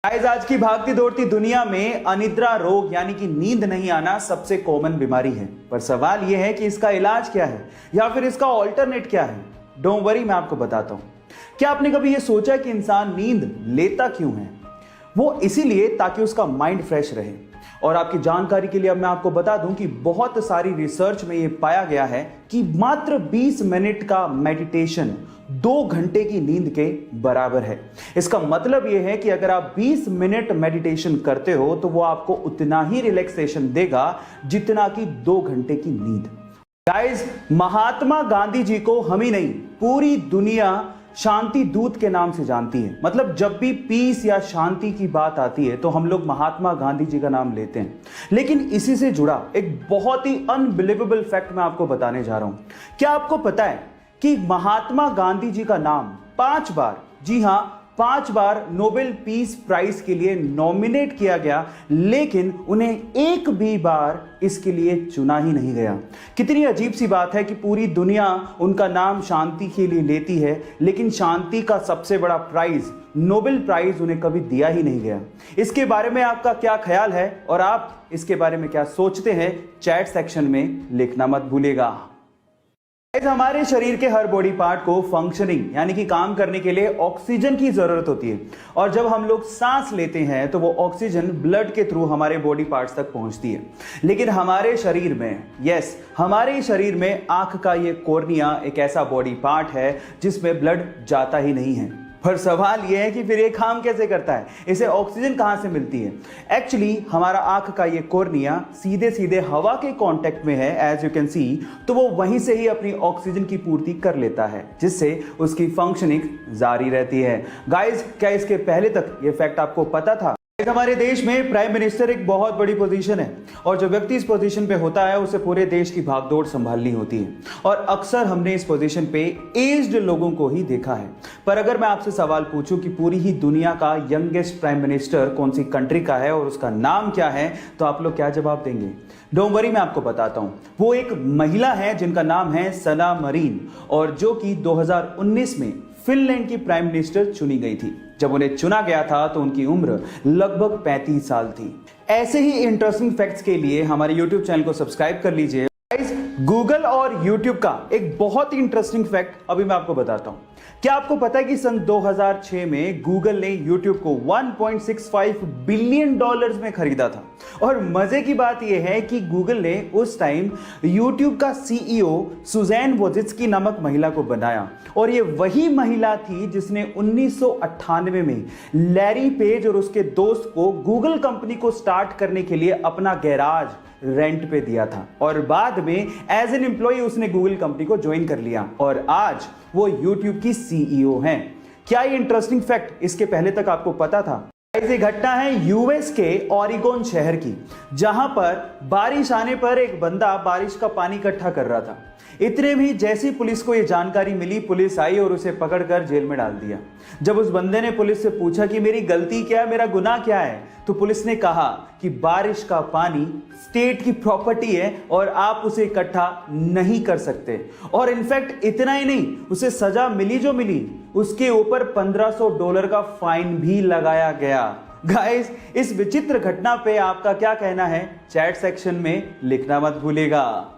Guys, आज की भागती दौड़ती दुनिया में अनिद्रा रोग यानी कि नींद नहीं आना सबसे कॉमन बीमारी है। पर सवाल यह है कि इसका इलाज क्या है या फिर इसका ऑल्टरनेट क्या है। डोंट वरी, मैं आपको बताता हूं। क्या आपने कभी यह सोचा कि इंसान नींद लेता क्यों है? वो इसीलिए ताकि उसका माइंड फ्रेश रहे। और आपकी जानकारी के लिए अब मैं आपको बता दूं कि बहुत सारी रिसर्च में यह पाया गया है कि मात्र 20 मिनट का मेडिटेशन 2 घंटे की नींद के बराबर है। इसका मतलब यह है कि अगर आप 20 मिनट मेडिटेशन करते हो तो वो आपको उतना ही रिलैक्सेशन देगा जितना कि 2 घंटे की नींद। गाइस, महात्मा गांधी जी को हम ही नहीं, पूरी दुनिया शांति दूत के नाम से जानती है। मतलब जब भी पीस या शांति की बात आती है तो हम लोग महात्मा गांधी जी का नाम लेते हैं। लेकिन इसी से जुड़ा एक बहुत ही अनबिलीवेबल फैक्ट मैं आपको बताने जा रहा हूं। क्या आपको पता है कि महात्मा गांधी जी का नाम 5 बार, जी हां 5 बार नोबेल पीस प्राइज के लिए नॉमिनेट किया गया, लेकिन उन्हें एक भी बार इसके लिए चुना ही नहीं गया। कितनी अजीब सी बात है कि पूरी दुनिया उनका नाम शांति के लिए लेती है, लेकिन शांति का सबसे बड़ा प्राइज नोबेल प्राइज उन्हें कभी दिया ही नहीं गया। इसके बारे में आपका क्या ख्याल है और आप इसके बारे में क्या सोचते हैं? चैट सेक्शन में लिखना मत भूलिएगा। हमारे शरीर के हर बॉडी पार्ट को फंक्शनिंग यानी कि काम करने के लिए ऑक्सीजन की जरूरत होती है। और जब हम लोग सांस लेते हैं तो वो ऑक्सीजन ब्लड के थ्रू हमारे बॉडी पार्ट्स तक पहुंचती है। लेकिन हमारे शरीर में, हमारे शरीर में आंख का ये कॉर्निया एक ऐसा बॉडी पार्ट है जिसमें ब्लड जाता ही नहीं है। पर सवाल यह है कि फिर ये काम कैसे करता है? इसे ऑक्सीजन कहां से मिलती है? एक्चुअली हमारा आंख का ये कॉर्निया सीधे सीधे हवा के कांटेक्ट में है, एज यू कैन सी, तो वो वहीं से ही अपनी ऑक्सीजन की पूर्ति कर लेता है, जिससे उसकी फंक्शनिंग जारी रहती है। गाइस, क्या इसके पहले तक ये फैक्ट आपको पता था? हमारे देश में प्राइम मिनिस्टर एक बहुत बड़ी पोजीशन है और जो व्यक्ति इस पोजीशन पे होता है उसे पूरे देश की भागदौड़ संभालनी होती है। और अक्सर हमने इस पोजीशन पे एज्ड लोगों को ही देखा है। पर अगर मैं आपसे सवाल पूछूं कि पूरी ही दुनिया का यंगेस्ट प्राइम मिनिस्टर कौन सी कंट्री का है और उसका नाम क्या है, तो आप लोग क्या जवाब देंगे? डोंट वरी, मैं आपको बताता हूं। वो एक महिला है जिनका नाम है सना मरीन, और जो कि 2019 में फिनलैंड की प्राइम मिनिस्टर चुनी गई थी। जब उन्हें चुना गया था तो उनकी उम्र लगभग 35 साल थी। ऐसे ही इंटरेस्टिंग फैक्ट्स के लिए हमारे YouTube चैनल को सब्सक्राइब कर लीजिए। गूगल और YouTube का एक बहुत ही इंटरेस्टिंग फैक्ट अभी मैं आपको बताता हूं। क्या आपको पता है कि सन 2006 में गूगल ने YouTube को $1.65 बिलियन में खरीदा था? और मजे की बात यह है कि गूगल ने उस टाइम YouTube का CEO सुजैन वोजित्स्की नामक महिला को बनाया, और ये वही महिला थी जिसने 1998 में लैरी पेज और उसके दोस्त को गूगल कंपनी को स्टार्ट करने के लिए अपना गैराज रेंट पे दिया था, और बाद में एज एन एम्प्लॉय उसने गूगल कंपनी को ज्वाइन कर लिया और आज वो YouTube की CEO हैं। क्या ये इंटरेस्टिंग फैक्ट इसके पहले तक आपको पता था? ये घटना है यूएस के ओरेगोन शहर की, जहां पर बारिश आने पर एक बंदा बारिश का पानी इकट्ठा कर रहा था। इतने भी जैसी पुलिस को यह जानकारी मिली, पुलिस आई और उसे पकड़कर जेल में डाल दिया। जब उस बंदे ने पुलिस से पूछा कि मेरी गलती क्या है, मेरा गुनाह क्या है, तो पुलिस ने कहा कि बारिश का पानी स्टेट की प्रॉपर्टी है और आप उसे इकट्ठा नहीं कर सकते। और इनफैक्ट इतना ही नहीं, उसे सजा मिली जो मिली, उसके ऊपर $1500 का फाइन भी लगाया गया। गाइस, इस विचित्र घटना पे आपका क्या कहना है? चैट सेक्शन में लिखना मत भूलिएगा।